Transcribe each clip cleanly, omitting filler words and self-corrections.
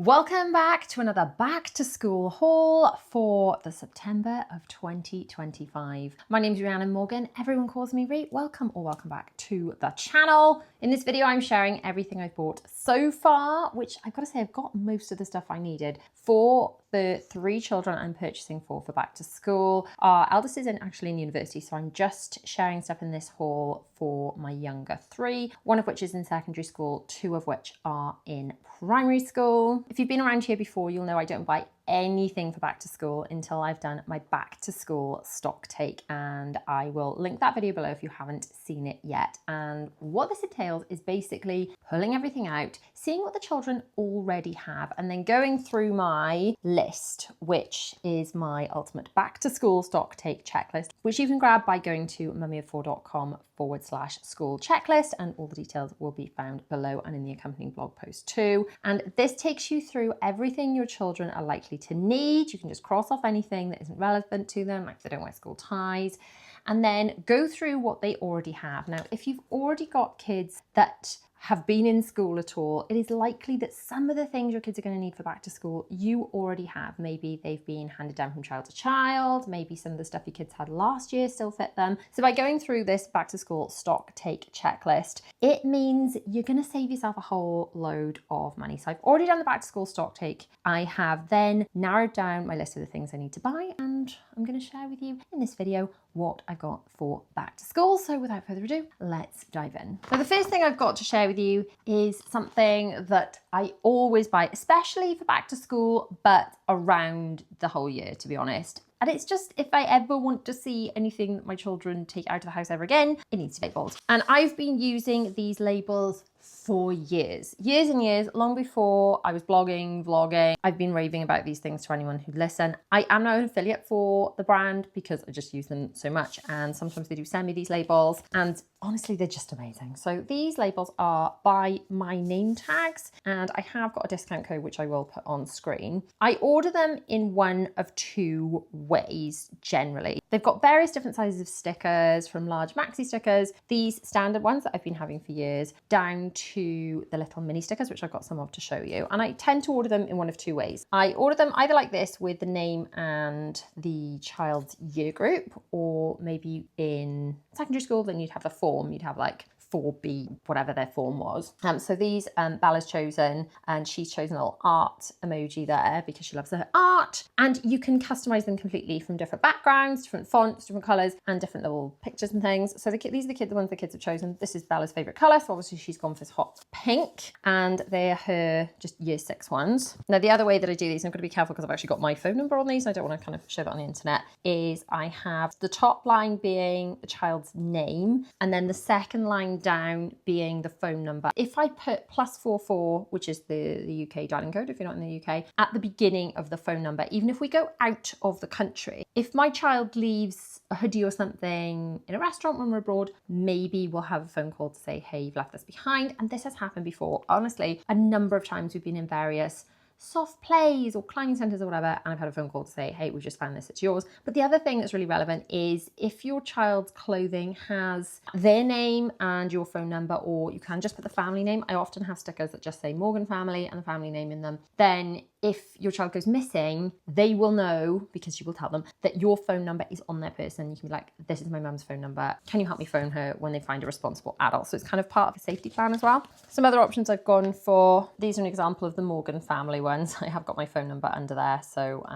Welcome back to another back to school haul for the September of 2025. My name is Rhiannon Morgan. Everyone calls me Rhi. Welcome back to the channel. In this video, I'm sharing everything I've bought so far, which I've got to say, I've got most of the stuff I needed for the 3 children I'm purchasing for back to school. Our eldest is actually in university, so I'm just sharing stuff in this haul for my younger 3, one of which is in secondary school, 2 of which are in primary school. If you've been around here before, you'll know I don't buy anything for back to school until I've done my back to school stock take, and I will link that video below if you haven't seen it yet. And what this entails is basically pulling everything out, seeing what the children already have, and then going through my list, which is my ultimate back to school stock take checklist, which you can grab by going to mummyoffour.com/school checklist, and all the details will be found below and in the accompanying blog post too. And this takes you through everything your children are likely to need. You can just cross off anything that isn't relevant to them, like if they don't wear school ties, and then go through what they already have. Now, if you've already got kids that have been in school at all, it is likely that some of the things your kids are going to need for back to school you already have. Maybe they've been handed down from child to child, maybe some of the stuff your kids had last year still fit them. So by going through this back to school stock take checklist, it means you're going to save yourself a whole load of money. So I've already done the back to school stock take. I have then narrowed down my list of the things I need to buy, and I'm going to share with you in this video what I got for back to school. So without further ado, let's dive in. So the first thing I've got to share with you is something that I always buy, especially for back to school, but around the whole year, to be honest. And it's just, if I ever want to see anything that my children take out of the house ever again, it needs to be labelled. And I've been using these labels for years and years, long before I was blogging, vlogging. I've been raving about these things to anyone who'd listen. I am now an affiliate for the brand because I just use them so much, and sometimes they do send me these labels, and honestly, they're just amazing. So these labels are by my name tags, and I have got a discount code which I will put on screen. I order them in one of 2 ways generally. They've got various different sizes of stickers, from large maxi stickers, these standard ones that I've been having for years, down to the little mini stickers, which I've got some of to show you. And I tend to order them in one of 2 ways. I order them either like this with the name and the child's year group, or maybe in secondary school, then you'd have the form, you'd have like 4B, whatever their form was. So these Bella's chosen, and she's chosen a little art emoji there because she loves her art. And you can customize them completely from different backgrounds, different fonts, different colors, and different little pictures and things. So these are the ones the kids have chosen. This is Bella's favorite color, so obviously she's gone for this hot pink, and they're her just year 6 ones. Now the other way that I do these, I'm going to be careful because I've actually got my phone number on these, and I don't want to kind of show that on the internet, is I have the top line being the child's name, and then the second line down being the phone number. If I put +44, which is the UK dialing code if you're not in the UK, at the beginning of the phone number, even if we go out of the country, if my child leaves a hoodie or something in a restaurant when we're abroad, maybe we'll have a phone call to say, hey, you've left this behind. And this has happened before. Honestly, a number of times we've been in various soft plays or climbing centres or whatever, and I've had a phone call to say, hey, we've just found this, it's yours. But the other thing that's really relevant is if your child's clothing has their name and your phone number, or you can just put the family name. I often have stickers that just say Morgan family and the family name in them. Then if your child goes missing, they will know, because you will tell them, that your phone number is on their person. You can be like, this is my mum's phone number. Can you help me phone her when they find a responsible adult? So it's kind of part of a safety plan as well. Some other options I've gone for, these are an example of the Morgan family ones. I have got my phone number under there, so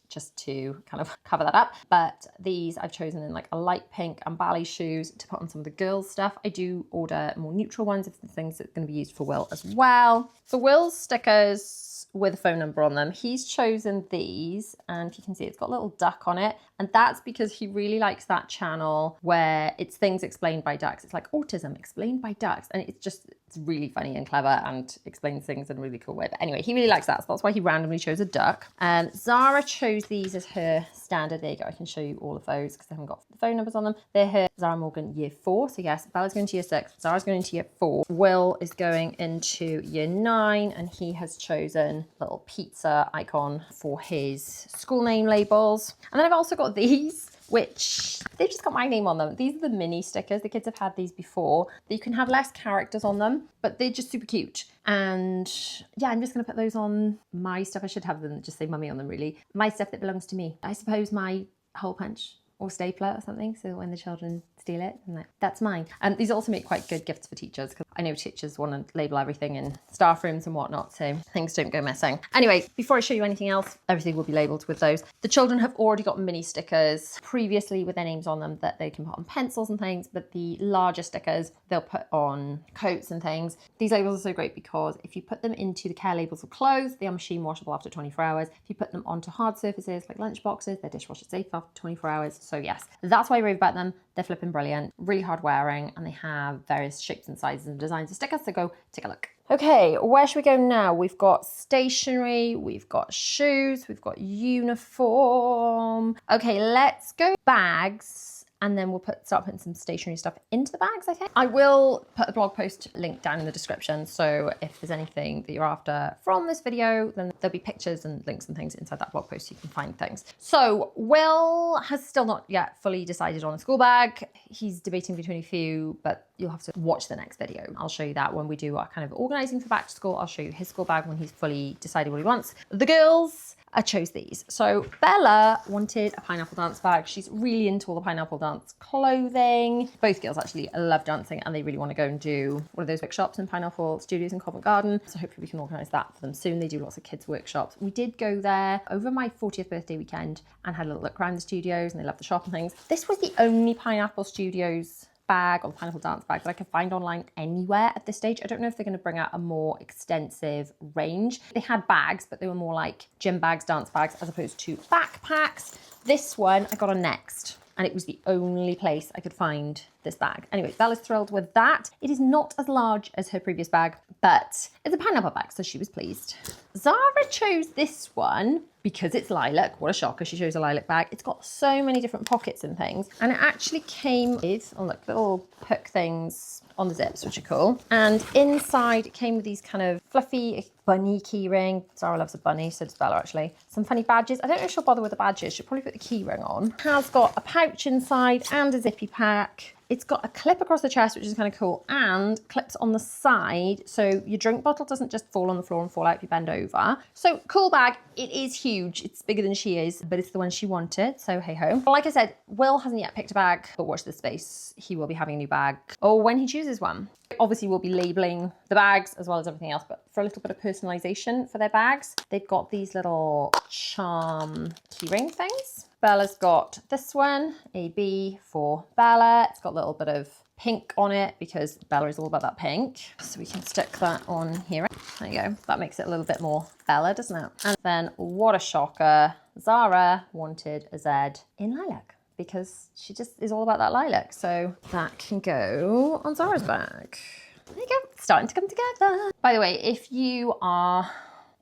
just to kind of cover that up. But these I've chosen in like a light pink and ballet shoes to put on some of the girls' stuff. I do order more neutral ones if the things that are going to be used for Will as well. For Will's stickers with a phone number on them, he's chosen these, and you can see it's got a little duck on it, and that's because he really likes that channel where it's things explained by ducks. It's like autism explained by ducks, and it's really funny and clever and explains things in a really cool way. But anyway, he really likes that, so that's why he randomly chose a duck. Zara chose these as her standard. There you go, I can show you all of those because I haven't got the phone numbers on them. They're her Zara Morgan year 4, so yes, Bella's going to year 6, Zara's going into year 4, Will is going into year 9, and he has chosen little pizza icon for his school name labels. And then I've also got these which they've just got my name on them. These are the mini stickers. The kids have had these before. You can have less characters on them, but they're just super cute. And yeah, I'm just going to put those on my stuff. I should have them just say mummy on them, really. My stuff that belongs to me. I suppose my hole punch or stapler or something, so when the children steal it, I'm like, that's mine. And these also make quite good gifts for teachers, because I know teachers want to label everything in staff rooms and whatnot, so things don't go missing. Anyway, before I show you anything else, everything will be labelled with those. The children have already got mini stickers previously with their names on them that they can put on pencils and things, but the larger stickers they'll put on coats and things. These labels are so great because if you put them into the care labels of clothes, they are machine washable after 24 hours. If you put them onto hard surfaces like lunch boxes, they're dishwasher safe after 24 hours. So yes, that's why I rave about them. They're flipping brilliant, really hard wearing, and they have various shapes and sizes and designs of stickers, so go take a look. Okay, where should we go now? We've got stationery, we've got shoes, we've got uniform. Okay, let's go bags. And then we'll start putting some stationery stuff into the bags, I think. I will put a blog post link down in the description. So if there's anything that you're after from this video, then there'll be pictures and links and things inside that blog post so you can find things. So Will has still not yet fully decided on a school bag. He's debating between a few, but you'll have to watch the next video. I'll show you that when we do our kind of organising for back to school. I'll show you his school bag when he's fully decided what he wants. The girls, I chose these. So Bella wanted a pineapple dance bag. She's really into all the pineapple dance clothing. Both girls actually love dancing and they really want to go and do one of those workshops in Pineapple Studios in Covent Garden. So hopefully we can organise that for them soon. They do lots of kids workshops. We did go there over my 40th birthday weekend and had a little look around the studios, and they love the shop and things. This was the only Pineapple Studios bag or pineapple dance bag that I could find online anywhere at this stage. I don't know if they're going to bring out a more extensive range. They had bags, but they were more like gym bags, dance bags, as opposed to backpacks. This one I got on Next, and it was the only place I could find this bag. Anyway, Bella's thrilled with that. It is not as large as her previous bag, but it's a pineapple bag, so she was pleased. Zara chose this one because it's lilac. What a shocker, she chose a lilac bag. It's got so many different pockets and things, and it actually came with, oh look, little hook things on the zips, which are cool. And inside it came with these kind of fluffy bunny key ring. Zara loves a bunny, so does Bella actually. Some funny badges. I don't know if she'll bother with the badges. She'll probably put the key ring on. Has got a pouch inside and a zippy pack. It's got a clip across the chest, which is kind of cool, and clips on the side, so your drink bottle doesn't just fall on the floor and fall out if you bend over. So cool bag. It is huge. It's bigger than she is, but it's the one she wanted, so hey ho. Like I said, Will hasn't yet picked a bag, but watch this space. He will be having a new bag, or when he chooses one. Obviously, we'll be labelling the bags as well as everything else, but for a little bit of personalisation for their bags, they've got these little charm keyring things. Bella's got this one, AB for Bella. It's got a little bit of pink on it because Bella is all about that pink. So we can stick that on here. There you go. That makes it a little bit more Bella, doesn't it? And then, what a shocker, Zara wanted a Z in lilac, because she just is all about that lilac. So that can go on Zara's bag. There you go, starting to come together. By the way, if you are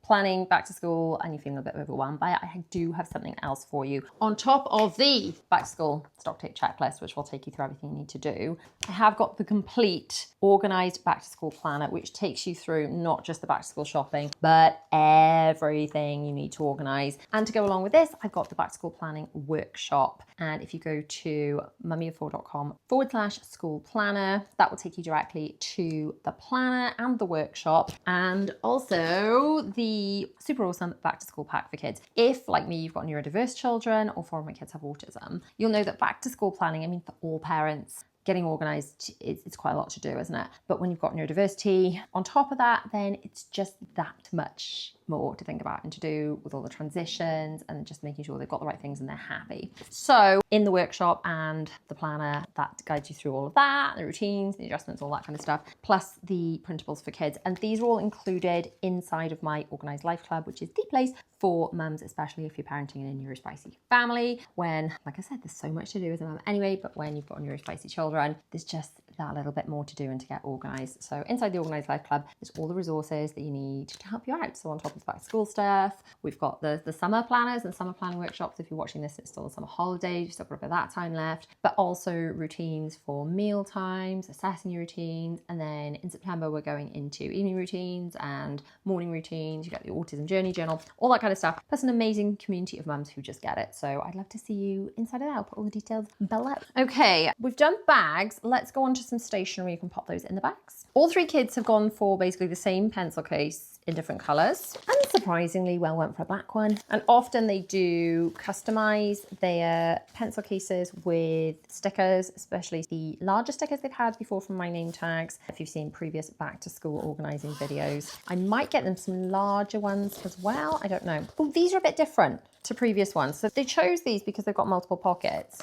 planning back to school and you're feeling a bit overwhelmed by it, I do have something else for you. On top of the back to school stock take checklist, which will take you through everything you need to do, I have got the complete organised back to school planner, which takes you through not just the back to school shopping, but everything you need to organise. And to go along with this, I've got the back to school planning workshop. And if you go to mummyof4.com/school planner, that will take you directly to the planner and the workshop, and also the super awesome back to school pack for kids. If, like me, you've got neurodiverse children, or 4 of my kids have autism, you'll know that back to school planning, I mean, for all parents, getting organised, it's quite a lot to do, isn't it? But when you've got neurodiversity on top of that, then it's just that much more to think about and to do with all the transitions and just making sure they've got the right things and they're happy. So in the workshop and the planner, that guides you through all of that, the routines, the adjustments, all that kind of stuff, plus the printables for kids. And these are all included inside of my Organised Life Club, which is the place for mums, especially if you're parenting in a neurospicy family, when, like I said, there's so much to do as a mum anyway, but when you've got neurospicy children, there's just that little bit more to do and to get organised. So inside the Organised Life Club, there's all the resources that you need to help you out. So on top of with back to school stuff. We've got the summer planners and summer planning workshops. If you're watching this, it's still the summer holidays. You've still got a bit of that time left, but also routines for meal times, assessing your routines. And then in September, we're going into evening routines and morning routines. You get the autism journey journal, all that kind of stuff. Plus an amazing community of mums who just get it. So I'd love to see you inside it. I'll put all the details below. Okay, we've done bags. Let's go on to some stationery. You can pop those in the bags. All three kids have gone for basically the same pencil case in different colours. Unsurprisingly, Will went for a black one. And often they do customise their pencil cases with stickers, especially the larger stickers they've had before from my name tags. If you've seen previous back to school organising videos, I might get them some larger ones as well. I don't know. Oh, these are a bit different to previous ones. So they chose these because they've got multiple pockets,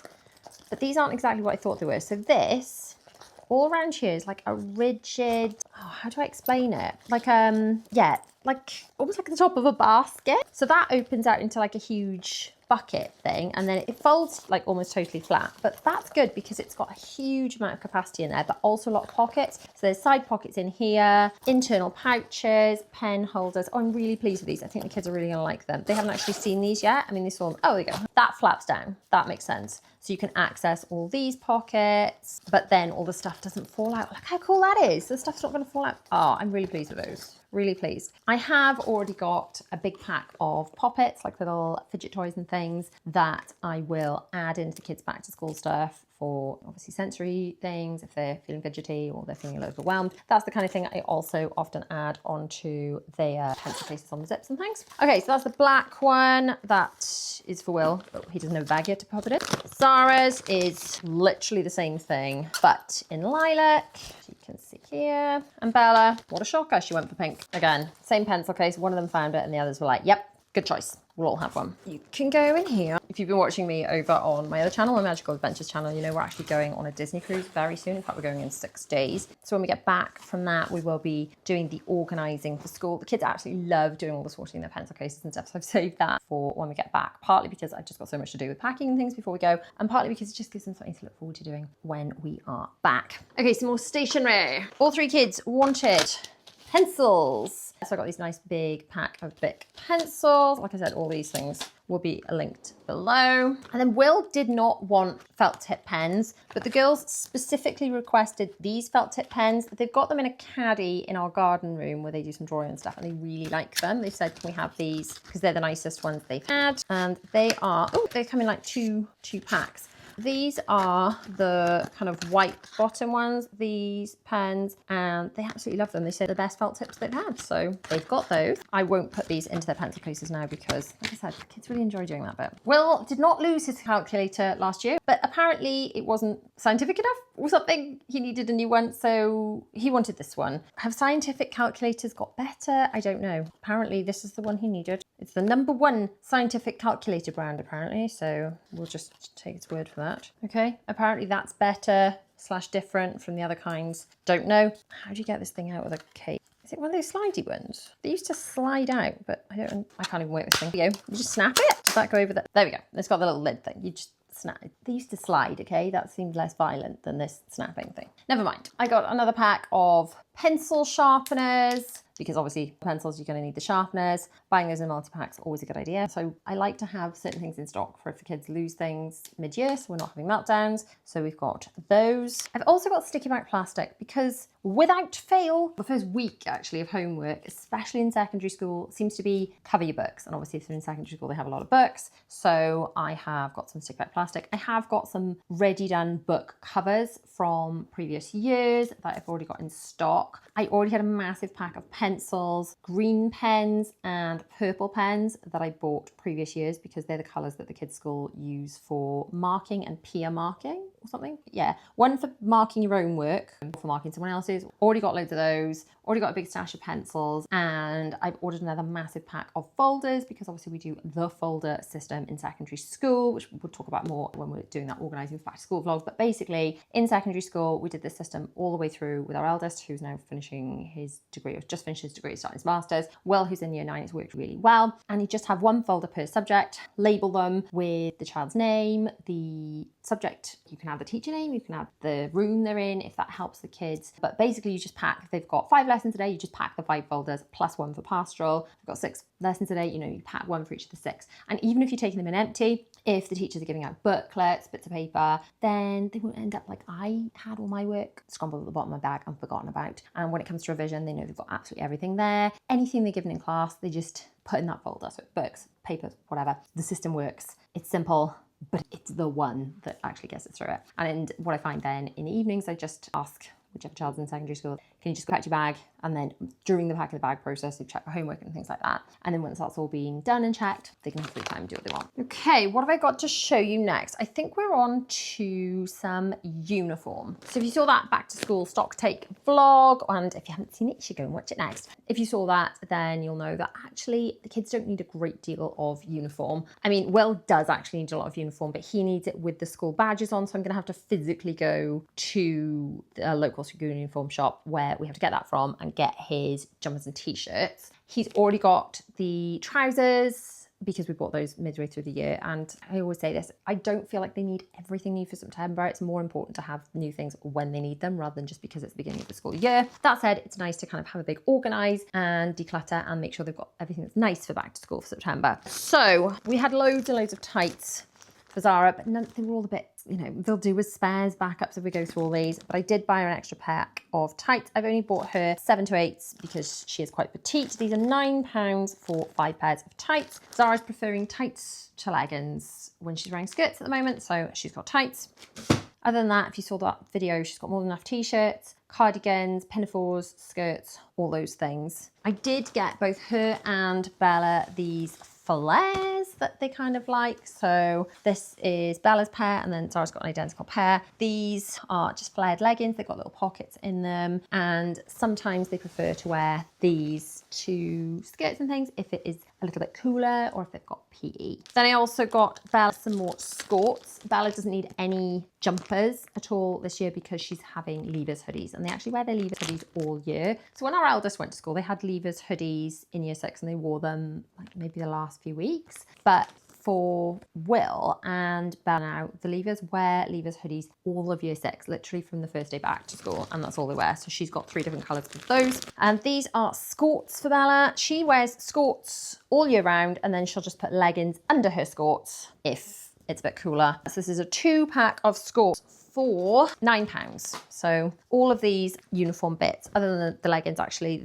but these aren't exactly what I thought they were. So this all around here is like a rigid, how do I explain it? Like, yeah, like almost like the top of a basket. So that opens out into like a huge bucket thing, and then it folds like almost totally flat. But that's good because it's got a huge amount of capacity in there, but also a lot of pockets. So there's side pockets in here, internal pouches, pen holders. Oh, I'm really pleased with these. I think the kids are really gonna like them. They haven't actually seen these yet. I mean, this one, oh, there you go. That flaps down. That makes sense. So you can access all these pockets, but then all the stuff doesn't fall out. Look how cool that is. The stuff's not gonna fall out. Oh, I'm really pleased with those. Really pleased. I have already got a big pack of poppets, like little fidget toys and things that I will add into the kids' back to school stuff for obviously sensory things, if they're feeling fidgety or they're feeling a little overwhelmed. That's the kind of thing I also often add onto their pencil cases on the zips and things. Okay, so that's the black one. That is for Will, but he doesn't have a bag yet to pop it in. Sarah's is literally the same thing, but in lilac. You can see here. And Bella, what a shocker, she went for pink. Again, same pencil case. One of them found it and the others were like, yep, good choice. We'll all have one. You can go in here. If you've been watching me over on my other channel, my Magical Adventures channel, you know we're actually going on a Disney cruise very soon. In fact, we're going in 6 days. So when we get back from that, we will be doing the organising for school. The kids absolutely love doing all the sorting in their pencil cases and stuff. So I've saved that for when we get back, partly because I've just got so much to do with packing and things before we go, and partly because it just gives them something to look forward to doing when we are back. Okay, some more stationery. All 3 kids wanted pencils. So I got these nice big pack of Bic pencils. Like I said, all these things will be linked below. And then Will did not want felt tip pens, but the girls specifically requested these felt tip pens. They've got them in a caddy in our garden room where they do some drawing and stuff, and they really like them. They said, can we have these? Because they're the nicest ones they've had. And they are, oh, they come in like two packs. These are the kind of white bottom ones, these pens, and they absolutely love them. They said the best felt tips they've had, so they've got those. I won't put these into their pencil cases now because, like I said, the kids really enjoy doing that bit. Will did not lose his calculator last year, but apparently it wasn't scientific enough or something. He needed a new one, so he wanted this one. Have scientific calculators got better? I don't know. Apparently this is the one he needed. It's the #1 scientific calculator brand, apparently, so we'll just take its word for that. Okay, apparently that's better / different from the other kinds. Don't know. How do you get this thing out with a case? Is it one of those slidey ones? They used to slide out, but I can't even work this thing. There you go. You just snap it. Does that go over there? There we go. It's got the little lid thing. You just snap it. They used to slide, okay? That seemed less violent than this snapping thing. Never mind. I got another pack of pencil sharpeners, because obviously pencils, you're going to need the sharpeners. Buying those in multi-packs, always a good idea. So I like to have certain things in stock for if the kids lose things mid-year, so we're not having meltdowns. So we've got those. I've also got sticky back plastic because without fail, the first week actually of homework, especially in secondary school, seems to be cover your books. And obviously if they're in secondary school, they have a lot of books. So I have got some sticky back plastic. I have got some ready done book covers from previous years that I've already got in stock. I already had a massive pack of pencils, green pens and purple pens that I bought previous years because they're the colours that the kids' school use for marking and peer marking or something. Yeah, one for marking your own work, for marking someone else's. Already got loads of those. Already got a big stash of pencils, and I've ordered another massive pack of folders because obviously we do the folder system in secondary school, which we'll talk about more when we're doing that organising back to school vlog. But basically in secondary school, we did this system all the way through with our eldest, who's now finishing his degree, or just finished his degree, starting his master's. Will, who's in year 9, it's worked really well. And you just have one folder per subject, label them with the child's name, the subject, you can add the teacher name, you can add the room they're in if that helps the kids. But basically you just pack, if they've got 5 lessons a day, you just pack the 5 folders plus 1 for pastoral. If they've got 6 lessons a day, you know, you pack 1 for each of the 6. And even if you're taking them in empty, if the teachers are giving out booklets, bits of paper, then they won't end up like I had all my work scrambled at the bottom of my bag and forgotten about. And when it comes to revision, they know they've got absolutely everything there. Anything they're given in class, they just put in that folder. So books, papers, whatever. The system works. It's simple, but it's the one that actually gets us through it. And what I find then in the evenings, I just ask whichever child's in secondary school, can you just pack your bag? And then during the pack of the bag process, they check for homework and things like that. And then once that's all been done and checked, they can have free time and do what they want. Okay, what have I got to show you next? I think we're on to some uniform. So if you saw that back to school stock take vlog, and if you haven't seen it, you should go and watch it next. If you saw that, then you'll know that actually the kids don't need a great deal of uniform. I mean, Will does actually need a lot of uniform, but he needs it with the school badges on. So I'm gonna have to physically go to a local school uniform shop where we have to get that from and get his jumpers and t-shirts. He's already got the trousers because we bought those midway through the year. And I always say this, I don't feel like they need everything new for September. It's more important to have new things when they need them rather than just because it's the beginning of the school year. That said, it's nice to kind of have a big organise and declutter and make sure they've got everything that's nice for back to school for September. So we had loads and loads of tights for Zara, but they were all a bit, you know, they'll do with spares, backups if we go through all these. But I did buy her an extra pack of tights. I've only bought her 7 to 8s because she is quite petite. These are £9 for 5 pairs of tights. Zara's preferring tights to leggings when she's wearing skirts at the moment, so she's got tights. Other than that, if you saw that video, she's got more than enough t-shirts, cardigans, pinafores, skirts, all those things. I did get both her and Bella these flares that they kind of like. So this is Bella's pair and then Zara's got an identical pair. These are just flared leggings. They've got little pockets in them. And sometimes they prefer to wear these to skirts and things if it is a little bit cooler or if they've got PE. Then I also got Bella some more skirts. Bella doesn't need any jumpers at all this year because she's having Leavers hoodies and they actually wear their Leavers hoodies all year. So when our eldest went to school, they had Leavers hoodies in year 6 and they wore them like maybe the last few weeks. But for Will and Bella now, the Leavers wear Leavers hoodies all of year 6, literally from the first day back to school, and that's all they wear. So she's got 3 different colours of those. And these are skirts for Bella. She wears skirts all year round, and then she'll just put leggings under her skirts if it's a bit cooler. So this is a 2-pack of skirts for £9. So all of these uniform bits, other than the leggings actually,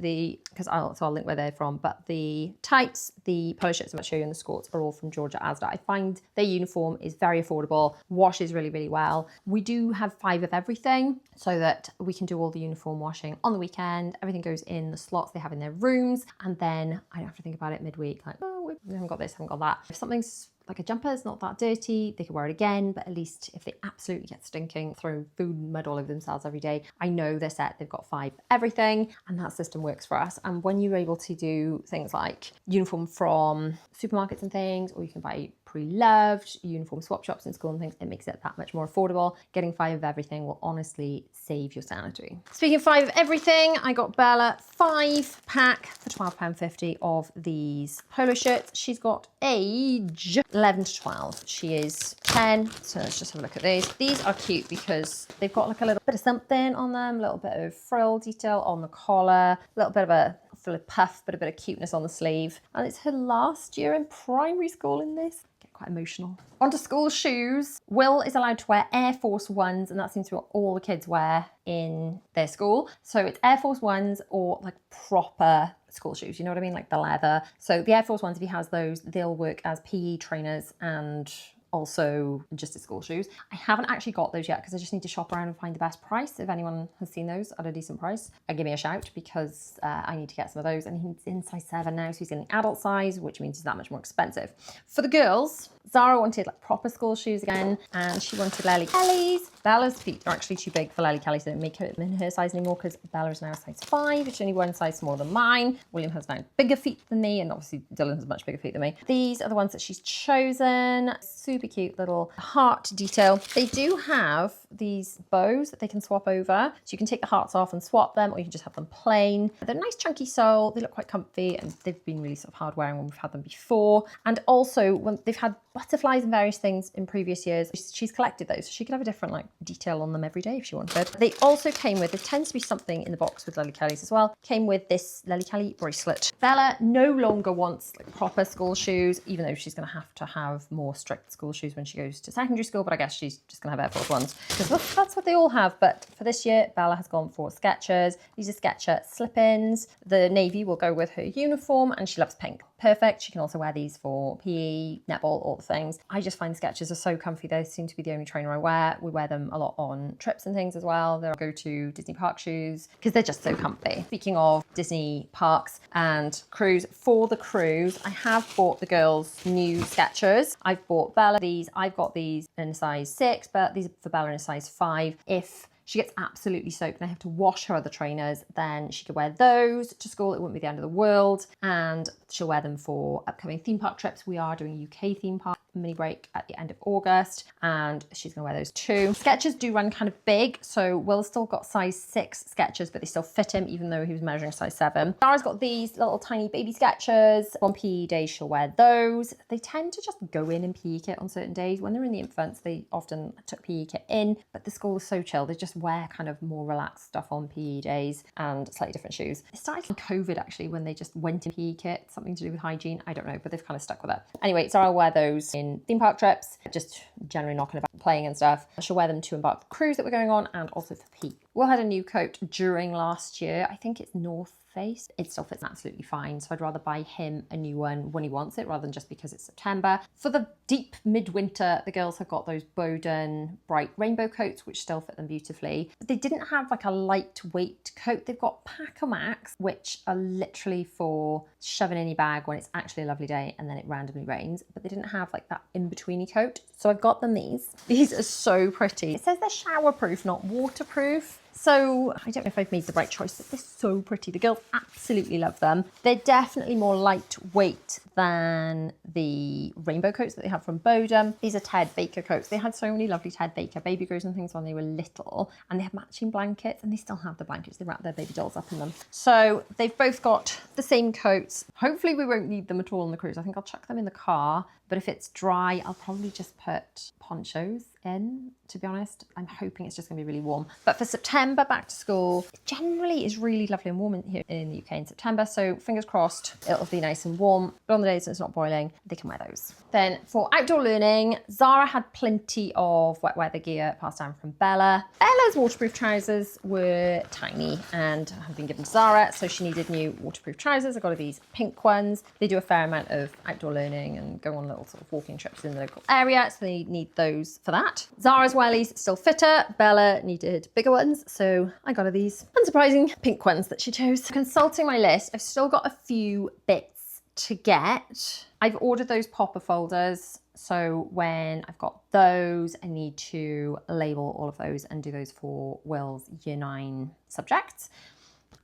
because I'll link where they're from, but the tights, the polo shirts I'm going to show you and the skirts are all from Georgia Asda. I find their uniform is very affordable, washes really, really well. We do have 5 of everything so that we can do all the uniform washing on the weekend. Everything goes in the slots they have in their rooms, and then I don't have to think about it midweek, like, oh, we haven't got this, haven't got that. If something's like a jumper is not that dirty, they can wear it again, but at least if they absolutely get stinking, throw food and mud all over themselves every day, I know they're set, they've got 5 everything, and that system works for us. And when you're able to do things like uniform from supermarkets and things, or you can buy pre-loved uniform swap shops in school and things, it makes it that much more affordable. Getting 5 of everything will honestly save your sanity. Speaking of 5 of everything, I got Bella 5-pack for £12.50 of these polo shirts. She's got age 11 to 12. She is 10, so let's just have a look at these. These are cute because they've got like a little bit of something on them, a little bit of frill detail on the collar, a little bit of a full of puff, but a bit of cuteness on the sleeve. And it's her last year in primary school in this. Get quite emotional. Onto school shoes. Will is allowed to wear Air Force Ones, and that seems to be what all the kids wear in their school. So it's Air Force Ones or like proper school shoes, you know what I mean? Like the leather. So the Air Force Ones, if he has those, they'll work as PE trainers and also just as school shoes. I haven't actually got those yet because I just need to shop around and find the best price. If anyone has seen those at a decent price, give me a shout because I need to get some of those. And he's in size 7 now, so he's in the adult size, which means he's that much more expensive. For the girls, Zara wanted like proper school shoes again, and she wanted Lely Kelly's. Bella's feet are actually too big for Lely Kelly, so they don't make her in her size anymore because Bella is now a size 5, which is only 1 size smaller than mine. William has now bigger feet than me, and obviously Dylan has much bigger feet than me. These are the ones that she's chosen. Super cute little heart detail. They do have these bows that they can swap over, so you can take the hearts off and swap them, or you can just have them plain. They're a nice chunky sole, they look quite comfy, and they've been really sort of hard wearing when we've had them before. And also when they've had butterflies and various things in previous years. She's collected those, so she could have a different like detail on them every day if she wanted. They also came with, there tends to be something in the box with Lily Kelly's as well, came with this Lily Kelly bracelet. Bella no longer wants like proper school shoes, even though she's going to have more strict school shoes when she goes to secondary school, but I guess she's just going to have Air Force Ones because that's what they all have. But for this year, Bella has gone for Skechers. These are Skechers slip-ins. The navy will go with her uniform, and she loves pink. Perfect. She can also wear these for PE, netball, all the things. I just find Skechers are so comfy. They seem to be the only trainer I wear. We wear them a lot on trips and things as well. They'll go to Disney park shoes because they're just so comfy. Speaking of Disney parks and cruise, for the cruise, I have bought the girls new Skechers. I've bought Bella these. I've got these in a size 6, but these are for Bella in a size 5. If she gets absolutely soaked and I have to wash her other trainers, then she could wear those to school. It wouldn't be the end of the world. And she'll wear them for upcoming theme park trips. We are doing a UK theme park mini break at the end of August, and she's gonna wear those too. Skechers do run kind of big, so Will still got size 6 Skechers, but they still fit him even though he was measuring size 7. Zara's got these little tiny baby Skechers. On PE days, she'll wear those. They tend to just go in PE kit on certain days. When they're in the infants, they often took PE kit in, but the school is so chill. They just wear kind of more relaxed stuff on PE days and slightly different shoes. It started in COVID actually, when they just went in PE kit, something to do with hygiene. I don't know, but they've kind of stuck with it. Anyway, Zara will wear those in theme park trips, just generally knocking about playing and stuff. She'll wear them to embark the cruise that we're going on, and also for PE. Will had a new coat during last year. I think it's North Face. It still fits absolutely fine, so I'd rather buy him a new one when he wants it rather than just because it's September. For the deep midwinter, the girls have got those Bowden bright rainbow coats which still fit them beautifully, but they didn't have like a lightweight coat. They've got Packer Max, which are literally for shoving in your bag when it's actually a lovely day and then it randomly rains, but they didn't have like that in-betweeny coat, so I've got them these. These are so pretty. It says they're showerproof, not waterproof. So I don't know if I've made the right choice, but they're so pretty. The girls absolutely love them. They're definitely more lightweight than the rainbow coats that they have from Bowden. These are Ted Baker coats. They had so many lovely Ted Baker baby grows and things when they were little, and they have matching blankets, and they still have the blankets. They wrap their baby dolls up in them. So they've both got the same coats. Hopefully we won't need them at all on the cruise. I think I'll chuck them in the car, but if it's dry, I'll probably just put ponchos in, to be honest. I'm hoping it's just gonna be really warm. But for September, back to school, it generally is really lovely and warm here in the UK in September, so fingers crossed it'll be nice and warm. But on the days it's not boiling, they can wear those. Then for outdoor learning, Zara had plenty of wet weather gear passed down from Bella. Bella's waterproof trousers were tiny and have been given to Zara, so she needed new waterproof trousers. I got her these pink ones. They do a fair amount of outdoor learning and go on little sort of walking trips in the local area, so they need those for that. Zara's wellies still fit her. Bella needed bigger ones, so I got her these unsurprising pink ones that she chose. Consulting my list, I've still got a few bits to get. I've ordered those popper folders, so when I've got those, I need to label all of those and do those for Will's Year 9 subjects.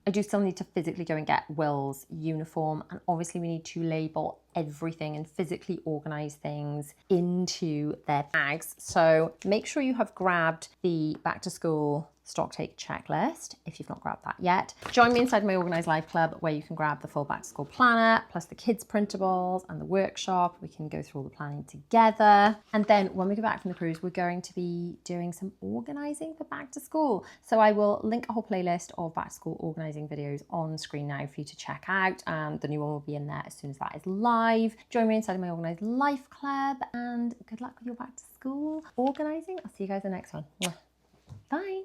I do still need to physically go and get Will's uniform, and obviously we need to label everything and physically organize things into their bags. So make sure you have grabbed the back to school stock take checklist if you've not grabbed that yet. Join me inside my Organised Life Club where you can grab the full back to school planner plus the kids printables and the workshop. We can go through all the planning together. And then when we go back from the cruise, we're going to be doing some organizing for back to school. So I will link a whole playlist of back to school organizing videos on screen now for you to check out. And the new one will be in there as soon as that is live. Join me inside my Organised Life Club, and good luck with your back to school organizing. I'll see you guys in the next one. Bye.